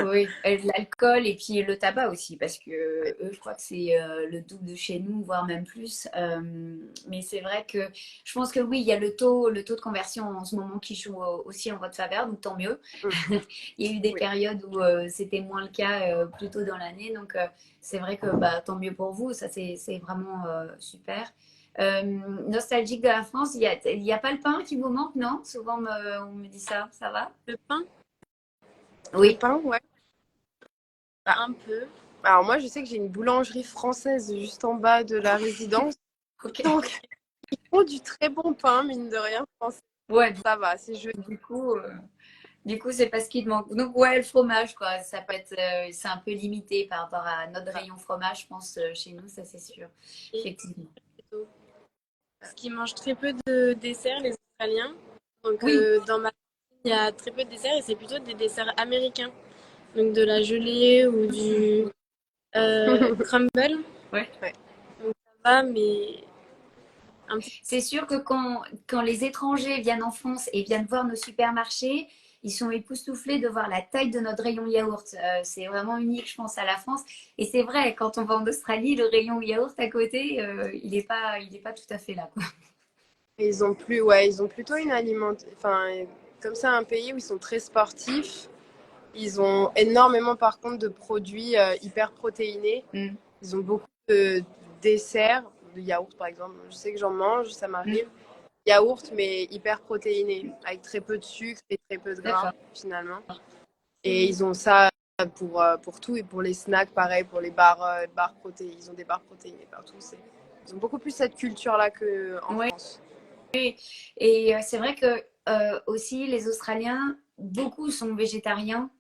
Oui, l'alcool et puis le tabac aussi, parce que eux, je crois que c'est le double de chez nous, voire même plus. Mais c'est vrai que je pense que oui, il y a le taux de conversion en ce moment qui joue aussi en votre faveur, donc tant mieux. Mm, Il y a eu des oui. périodes où c'était moins le cas plus tôt dans l'année, donc c'est vrai que bah, tant mieux pour vous, ça c'est vraiment super. Nostalgique de la France, il y a pas le pain qui vous manque, non? Souvent on me dit ça va? Le pain, Le Oui, pain, ouais. Ah, un peu. alors moi, je sais que j'ai une boulangerie française juste en bas de la résidence. ok. Donc, ils font du très bon pain, mine de rien, français. Ouais, Ça va, c'est je. du coup, du coup, c'est pas ce qui te manque. Donc, ouais, le fromage, quoi. Ça peut être, c'est un peu limité par rapport à notre rayon fromage, je pense, chez nous, ça c'est sûr. Et Effectivement. plutôt. Parce qu'ils mangent très peu de desserts, les Australiens. Donc Oui, dans ma famille, il y a très peu de desserts et c'est plutôt des desserts américains. Donc de la gelée ou du crumble. ouais. Ouais. Donc ça va, mais un petit C'est sûr que quand les étrangers viennent en France et viennent voir nos supermarchés, ils sont époustouflés de voir la taille de notre rayon yaourt. C'est vraiment unique, je pense, à la France. Et c'est vrai, quand on va en Australie, le rayon yaourt à côté, il est pas tout à fait là, quoi. Ils ont plutôt une enfin, comme ça, un pays où ils sont très sportifs. Ils ont énormément, par contre, de produits hyper protéinés. Mm, Ils ont beaucoup de desserts, de yaourt, par exemple. Je sais que j'en mange, ça mm, m'arrive. Yaourt, mais hyper protéiné, avec très peu de sucre et très peu de gras, d'accord. finalement. Et ils ont ça pour tout et pour les snacks, pareil, pour les barres protéinées. Ils ont des barres protéinées partout. Ils ont beaucoup plus cette culture-là qu'en Ouais. France. Et c'est vrai que aussi les Australiens, beaucoup sont végétariens,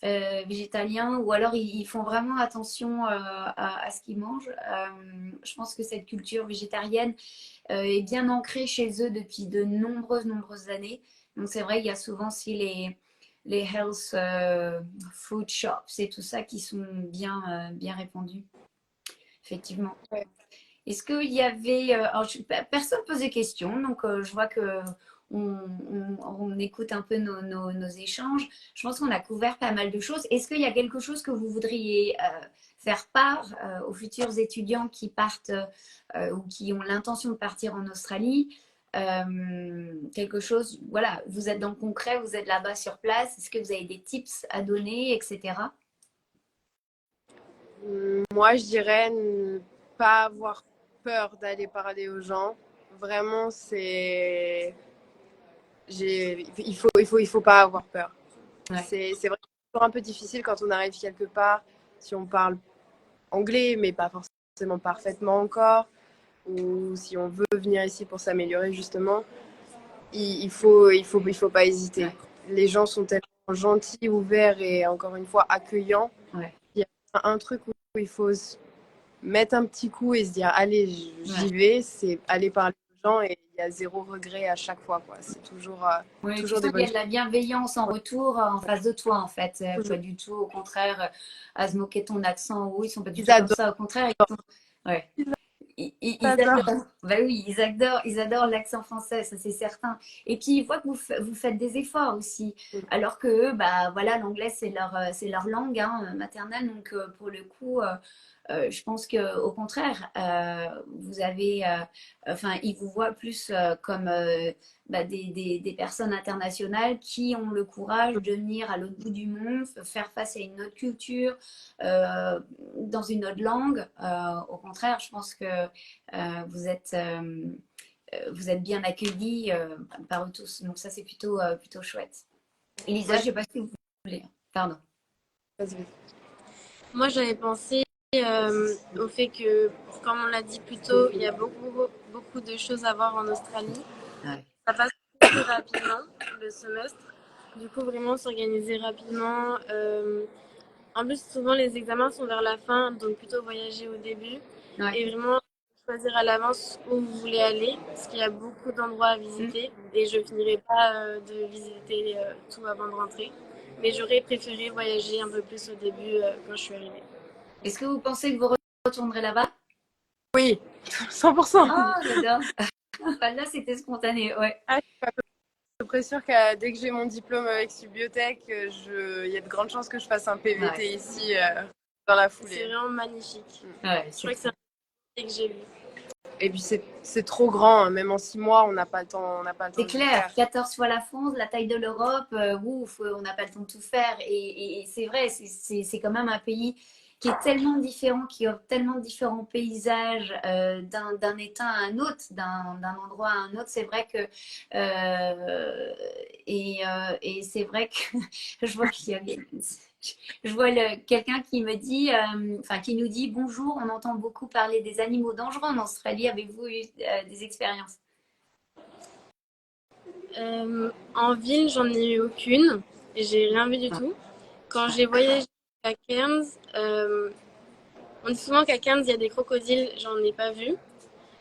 végétaliens, ou alors ils font vraiment attention à ce qu'ils mangent. Je pense que cette culture végétarienne est bien ancrée chez eux depuis de nombreuses années. Donc c'est vrai, il y a souvent aussi les health food shops et tout ça qui sont bien répandus, effectivement. Ouais. Est-ce qu'il y avait. Alors, personne ne pose des questions, donc je vois que on écoute un peu nos échanges. Je pense qu'on a couvert pas mal de choses. Est-ce qu'il y a quelque chose que vous voudriez faire part aux futurs étudiants qui partent ou qui ont l'intention de partir en Australie? quelque chose, voilà, vous êtes dans le concret, vous êtes là-bas sur place, est-ce que vous avez des tips à donner, etc. Moi, je dirais ne pas avoir peur d'aller parler aux gens. Vraiment, il faut pas avoir peur. Ouais. C'est vraiment toujours un peu difficile quand on arrive quelque part, si on parle anglais, mais pas forcément parfaitement encore, ou si on veut venir ici pour s'améliorer justement, il faut pas hésiter. Ouais. Les gens sont tellement gentils, ouverts et encore une fois accueillants. Ouais. Il y a un truc où il faut mettre un petit coup et se dire allez, j'y Ouais. vais, c'est aller parler aux gens et il y a zéro regret à chaque fois, quoi. C'est toujours, Oui, tu toujours des sens qu'il y bonnes a de la bienveillance en retour en face de toi, en fait. Pas choses. du tout, au contraire, à se moquer de ton accent. Oui, ils sont pas du Ils tout comme adorent. ça. Au contraire, ouais. Ils Ils adorent. Bah oui, ils adorent l'accent français, ça c'est certain. Et puis ils voient que vous faitent des efforts aussi. Alors que eux, bah voilà, l'anglais c'est leur langue maternelle. Donc pour le coup, je pense que au contraire, vous avez, enfin, ils vous voient plus comme bah, des personnes internationales qui ont le courage de venir à l'autre bout du monde, faire face à une autre culture, dans une autre langue. Au contraire, je pense que vous êtes bien accueillis par eux tous. Donc ça, c'est plutôt chouette. Elisa, Moi, je ne sais pas si vous voulez. Pardon. Moi, j'avais pensé au fait que, comme on l'a dit plus tôt, il y a beaucoup de choses à voir en Australie. Ouais. Ça passe très rapidement, le semestre. Du coup, vraiment s'organiser rapidement. En plus, souvent, les examens sont vers la fin, donc plutôt voyager au début. Ouais. Et vraiment choisir à l'avance où vous voulez aller, parce qu'il y a beaucoup d'endroits à visiter. Et je finirai pas de visiter tout avant de rentrer. Mais j'aurais préféré voyager un peu plus au début quand je suis arrivée. Est-ce que vous pensez que vous retournerez là-bas? Oui, 100%. Oh, j'adore. Là, c'était spontané, ouais. Ah, je suis à peu près sûre que dès que j'ai mon diplôme avec Subiotech, il y a de grandes chances que je fasse un PVT Ouais. ici dans la C'est foulée. vraiment magnifique. Ouais, Je crois que c'est un truc que j'ai vu. Et puis c'est trop grand, hein. Même en 6 mois, on n'a pas le temps, on n'a pas le temps c'est de le clair, faire. 14 fois la France, la taille de l'Europe, ouf, on n'a pas le temps de tout faire. Et c'est vrai, c'est quand même un pays qui est tellement différent, qui offre tellement de différents paysages d'un état à un autre, d'un endroit à un autre. C'est vrai que et c'est vrai que je vois qu'il y a je vois quelqu'un qui me dit, enfin qui nous dit bonjour. On entend beaucoup parler des animaux dangereux en Australie. Avez-vous eu des expériences? En ville, j'en ai eu aucune. Et j'ai rien vu du tout. Quand j'ai voyagé à Cairns, on dit souvent qu'à Cairns, il y a des crocodiles. J'en ai pas vu.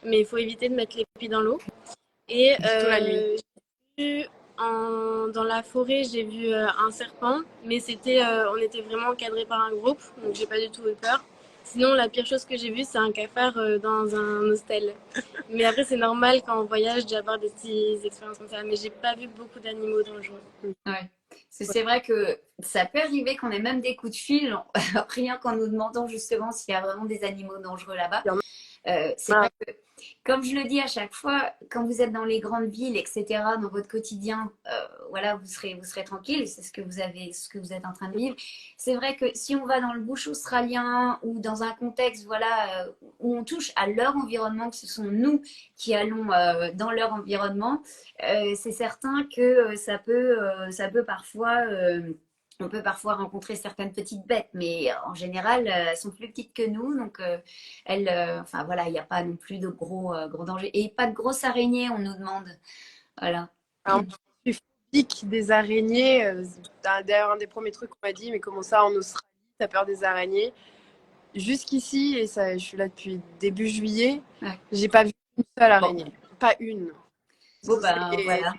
Mais il faut éviter de mettre les pieds dans l'eau. Et Surtout la nuit. j'ai vu dans la forêt, j'ai vu un serpent. Mais on était vraiment encadré par un groupe. Donc j'ai pas du tout eu peur. Sinon, la pire chose que j'ai vue, c'est un cafard dans un hostel. Mais après, c'est normal quand on voyage d'avoir des petites expériences comme ça. Mais j'ai pas vu beaucoup d'animaux dangereux. Ouais. C'est vrai que ça peut arriver qu'on ait même des coups de fil, rien qu'en nous demandant justement s'il y a vraiment des animaux dangereux là-bas. Il y en C'est a. vrai que, comme je le dis à chaque fois, quand vous êtes dans les grandes villes, etc., dans votre quotidien, voilà, vous serez tranquille, c'est ce que vous êtes en train de vivre. C'est vrai que si on va dans le bush australien ou dans un contexte, voilà, où on touche à leur environnement, que ce sont nous qui allons dans leur environnement, c'est certain que ça peut parfois on peut parfois rencontrer certaines petites bêtes, mais en général, elles sont plus petites que nous, donc enfin voilà, il n'y a pas non plus de gros dangers. Et pas de grosses araignées, on nous demande. Voilà. Alors, moi, je suis phobique des araignées. D'ailleurs, un des premiers trucs qu'on m'a dit, mais comment ça en Australie, t'as peur des araignées? Jusqu'ici, et ça, je suis là depuis début juillet, Ouais. j'ai pas vu une seule Bon, araignée. Pas une. bon ben voilà.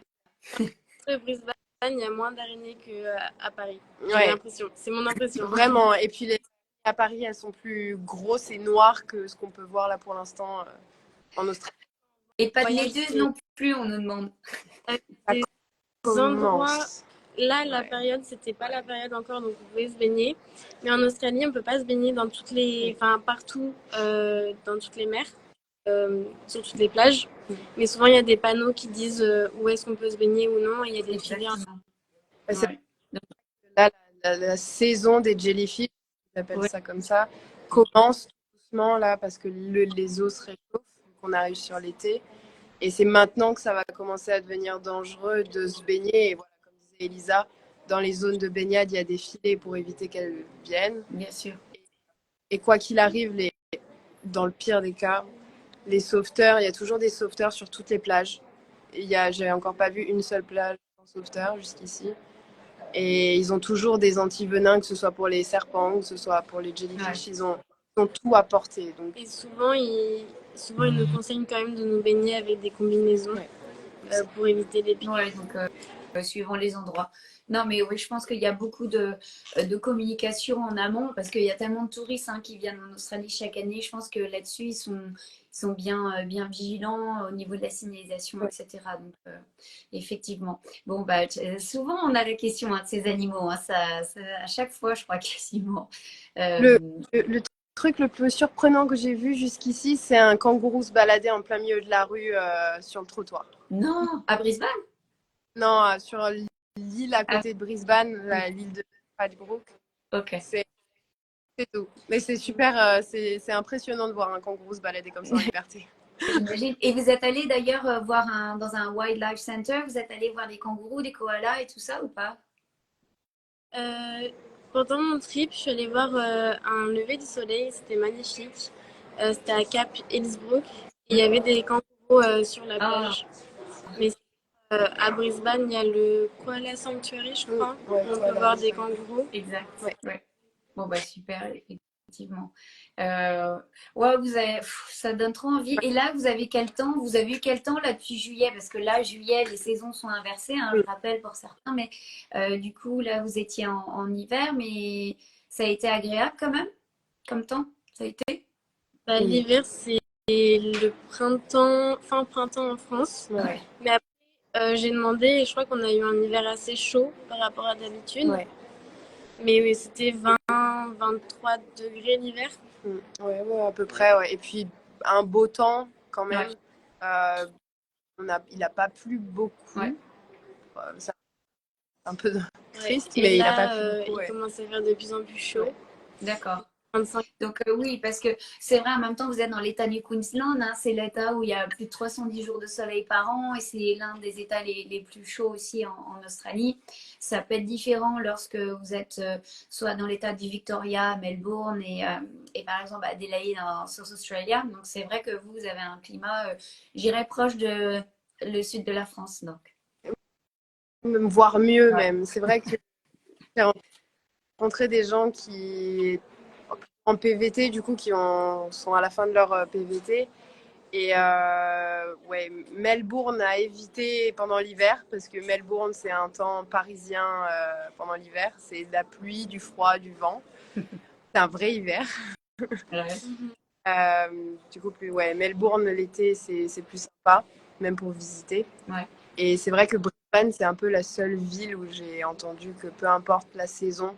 À Brisbane, il y a moins d'araignées qu'à Paris. J'ai Ouais, l'impression. C'est mon impression. vraiment. Et puis les à Paris, elles sont plus grosses et noires que ce qu'on peut voir là pour l'instant en Australie. Et pas de Voyage, laiteuse c'est non plus, on nous demande. des endroits. Commence. Là, la Ouais. période, c'était pas la période encore, donc vous pouvez se baigner. Mais en Australie, on peut pas se baigner dans enfin, partout, dans toutes les mers. sur toutes les plages. Mais souvent, il y a des panneaux qui disent où est-ce qu'on peut se baigner ou non. Et il y a des filets. Exactement. C'est Ouais. là, la saison des jellyfish, j'appelle Ouais. ça comme ça, commence tout doucement là parce que les eaux se réchauffent, qu'on arrive sur l'été. Et c'est maintenant que ça va commencer à devenir dangereux de se baigner. Et voilà, comme disait Elisa, dans les zones de baignade, il y a des filets pour éviter qu'elles viennent. Bien sûr. Et quoi qu'il arrive, dans le pire des cas, les sauveteurs, il y a toujours des sauveteurs sur toutes les plages. J'ai encore pas vu une seule plage sans sauveteur jusqu'ici. Et ils ont toujours des antivenins, que ce soit pour les serpents, que ce soit pour les jellyfish. Ouais. Ils ont tout à portée. Donc, Et souvent, souvent, ils nous conseillent quand même de nous baigner avec des combinaisons ouais. pour éviter les piqûres. Ouais, donc suivant les endroits. Non, mais oui, je pense qu'il y a beaucoup de communication en amont parce qu'il y a tellement de touristes qui viennent en Australie chaque année. Je pense que là-dessus, ils sont bien, bien vigilants au niveau de la signalisation, Ouais. etc. Donc, effectivement. Bon, bah, souvent, on a la question de ces animaux. À chaque fois, je crois quasiment. Le truc le plus surprenant que j'ai vu jusqu'ici, c'est un kangourou se balader en plein milieu de la rue sur le trottoir. Non, à Brisbane? Non, sur l'île à Ah, côté de Brisbane, l'île de Stradbroke. ok. C'est tout. Mais c'est super, c'est impressionnant de voir un kangourou se balader comme ça en liberté. J'imagine. Et vous êtes allé d'ailleurs voir dans un wildlife center, vous êtes allé voir des kangourous, des koalas et tout ça ou pas? Pendant mon trip, je suis allée voir un lever du soleil, c'était magnifique. C'était à Cap Hillsbrook. Il y avait des kangourous sur la Ah, plage. Mais à Brisbane, il y a le Koala Sanctuary, je crois. Ouais, On peut voilà, voir des kangourous. exact. Ouais. Ouais. Bon, bah super, effectivement. Ouais, ça donne trop envie. Et là, vous avez quel temps? Vous avez eu quel temps là depuis juillet? Parce que là, juillet, les saisons sont inversées, je rappelle pour certains. Mais du coup, là, vous étiez en hiver, mais ça a été agréable quand même, comme temps? Ça a été? Bah, l'hiver, c'est le printemps, fin printemps en France. Ouais. Mais après, j'ai demandé et je crois qu'on a eu un hiver assez chaud par rapport à d'habitude. Ouais. Mais oui, c'était 20-23 degrés l'hiver. Ouais, à peu près. Ouais. Et puis un beau temps quand même. Ouais. Il n'a pas plu beaucoup. Ouais. C'est un peu triste, Et mais il n'a là, pas plu beaucoup. il commence à faire de plus en plus chaud. D'accord. 25. Donc oui, parce que c'est vrai, en même temps, vous êtes dans l'État du Queensland, c'est l'État où il y a plus de 310 jours de soleil par an et c'est l'un des États les plus chauds aussi en Australie. Ça peut être différent lorsque vous êtes soit dans l'État du Victoria, Melbourne et par exemple Adelaide en South Australia. Donc c'est vrai que vous avez un climat, j'irais proche de le sud de la France. Donc. Voire mieux Ouais. même. C'est vrai que j'ai rencontré des gens qui en PVT, du coup, sont à la fin de leur PVT. Et ouais, Melbourne a évité pendant l'hiver, parce que Melbourne, c'est un temps parisien pendant l'hiver. C'est de la pluie, du froid, du vent. C'est un vrai hiver. Ouais. Du coup, ouais, Melbourne, l'été, c'est plus sympa, même pour visiter. Ouais. Et c'est vrai que Brisbane, c'est un peu la seule ville où j'ai entendu que peu importe la saison,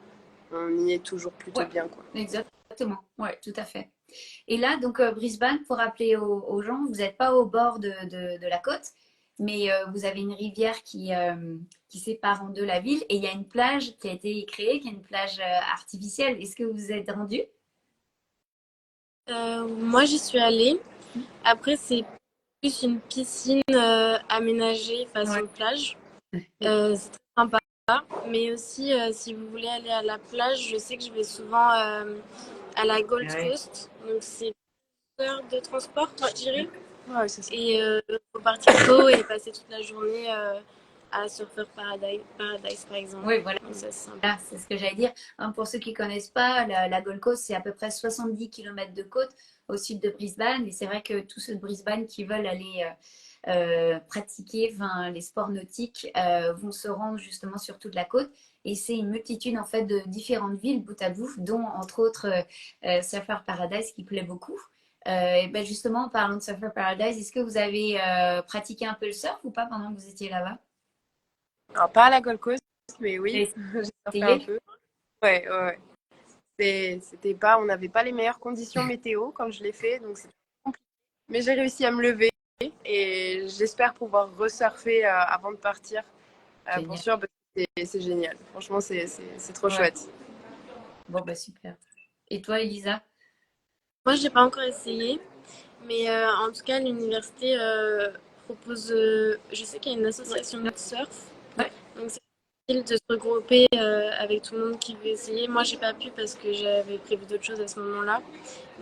on y est toujours plutôt Ouais. bien, quoi. Exactement, ouais, tout à fait. Et là, donc Brisbane, pour rappeler aux gens, vous n'êtes pas au bord de la côte, mais vous avez une rivière qui sépare en deux la ville et il y a une plage qui a été créée, qui est une plage artificielle. Est-ce que vous vous êtes rendu? Moi, j'y suis allée. Après, c'est plus une piscine aménagée façon Ouais. plage. C'est très sympa. Mais aussi, si vous voulez aller à la plage, je sais que je vais souvent à la Gold Ouais. Coast. Donc, c'est 2 heures de transport, je dirais. Ouais, c'est ça. Et il faut partir tôt et passer toute la journée à Surfer Paradise, par exemple. Oui, voilà. Donc, ça, c'est sympa. Ah, c'est ce que j'allais dire. Pour ceux qui ne connaissent pas, la Gold Coast, c'est à peu près 70 km de côte au sud de Brisbane. Et c'est vrai que tous ceux de Brisbane qui veulent aller pratiquer les sports nautiques vont se rendre justement sur toute la côte. Et c'est une multitude en fait de différentes villes bout à bout, dont entre autres Surfer Paradise qui plaît beaucoup. Et ben justement, en parlant de Surfer Paradise, est-ce que vous avez pratiqué un peu le surf ou pas pendant que vous étiez là-bas? Alors, pas à la Gold Coast, mais oui, J'ai j'ai surfé un essayé. peu. Ouais, ouais, ouais. C'était pas, on n'avait pas les meilleures conditions météo quand je l'ai fait, donc c'était compliqué. Mais j'ai réussi à me lever et j'espère pouvoir resurfer avant de partir. Pour Génial. sûr, parce que c'est génial. Franchement, c'est trop Ouais. chouette. Bon, bah super. Et toi, Elisa? Moi, j'ai pas encore essayé, mais en tout cas, l'université propose. Je sais qu'il y a une association de surf, Ouais. donc c'est facile de se regrouper avec tout le monde qui veut essayer. Moi, j'ai pas pu parce que j'avais prévu d'autres choses à ce moment-là,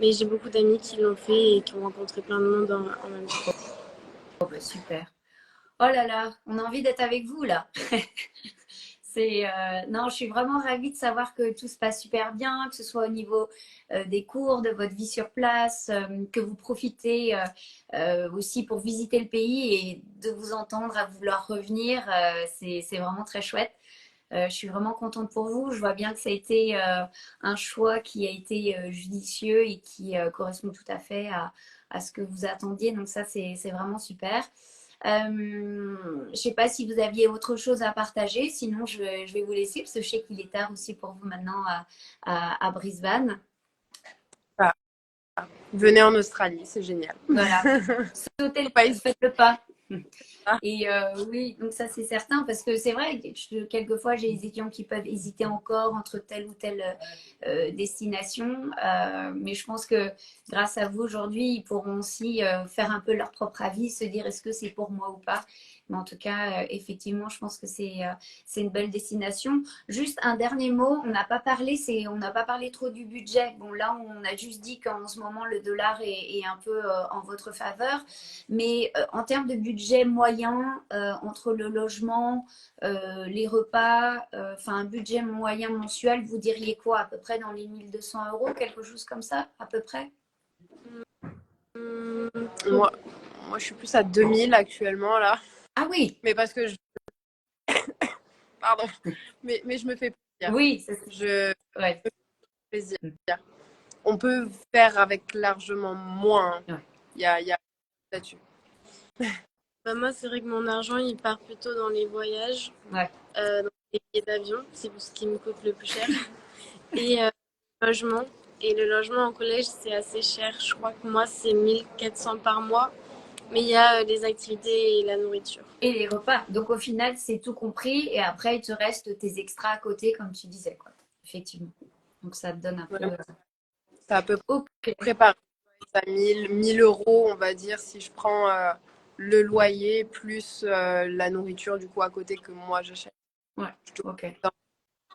mais j'ai beaucoup d'amis qui l'ont fait et qui ont rencontré plein de monde en même temps. Bon, bah super. Oh là là, on a envie d'être avec vous là. Non, je suis vraiment ravie de savoir que tout se passe super bien, que ce soit au niveau des cours, de votre vie sur place, que vous profitez aussi pour visiter le pays et de vous entendre à vouloir revenir. C'est vraiment très chouette. Je suis vraiment contente pour vous. Je vois bien que ça a été un choix qui a été judicieux et qui correspond tout à fait à ce que vous attendiez. Donc ça, c'est vraiment super. Je ne sais pas si vous aviez autre chose à partager. Sinon, je vais vous laisser parce que je sais qu'il est tard aussi pour vous maintenant à Brisbane. Enfin, venez en Australie, c'est génial. Voilà. Sautez le Pas pas, hésiter. faites le pas. Ah. Et oui, donc ça c'est certain parce que c'est vrai, quelquefois j'ai des étudiants qui peuvent hésiter encore entre telle ou telle destination, mais je pense que grâce à vous aujourd'hui, ils pourront aussi faire un peu leur propre avis, se dire est-ce que c'est pour moi ou pas. Mais en tout cas, effectivement, je pense que c'est une belle destination. Juste un dernier mot, on n'a pas parlé trop du budget. Bon là, on a juste dit qu'en ce moment le dollar est un peu en votre faveur. Mais en termes de budget moyen, entre le logement, les repas, enfin un budget moyen mensuel, vous diriez quoi? À peu près dans les 1 200 euros, quelque chose comme ça, à peu près? Moi, je suis plus à 2000 actuellement là. Ah oui, Mais parce que pardon. Mais je me fais plaisir. oui, Je ouais. me fais plaisir. On peut faire avec largement moins. Ouais. Il y a là-dessus. Bah, moi, c'est vrai que mon argent, il part plutôt dans les voyages, Ouais. dans les billets d'avion, c'est ce qui me coûte le plus cher. Et le logement. Et le logement en collège, c'est assez cher. Je crois que moi, c'est 1400 par mois. Mais il y a les activités et la nourriture. Et les repas. Donc au final, c'est tout compris. Et après, il te reste tes extras à côté, comme tu disais, quoi. Effectivement. Donc ça te donne un peu. Ouais. Ça peut Ok. préparer à 1000 euros, on va dire, si je prends le loyer plus la nourriture du coup à côté que moi j'achète. Ouais. Ok.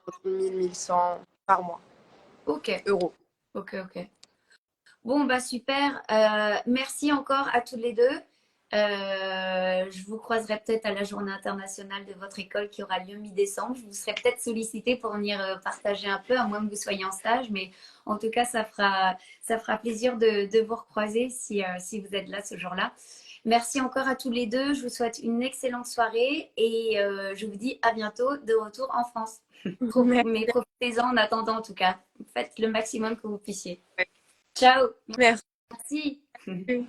Entre 1100 par mois. Ok. Euros. Ok. Ok. Bon, bah super. Merci encore à tous les deux. Je vous croiserai peut-être à la journée internationale de votre école qui aura lieu mi-décembre. Je vous serai peut-être sollicité pour venir partager un peu, à moins que vous soyez en stage. Mais en tout cas, ça fera plaisir de vous recroiser si vous êtes là ce jour-là. Merci encore à tous les deux. Je vous souhaite une excellente soirée et je vous dis à bientôt de retour en France. Mais profitez-en en attendant en tout cas. Faites le maximum que vous puissiez. Ciao. Merci. Merci.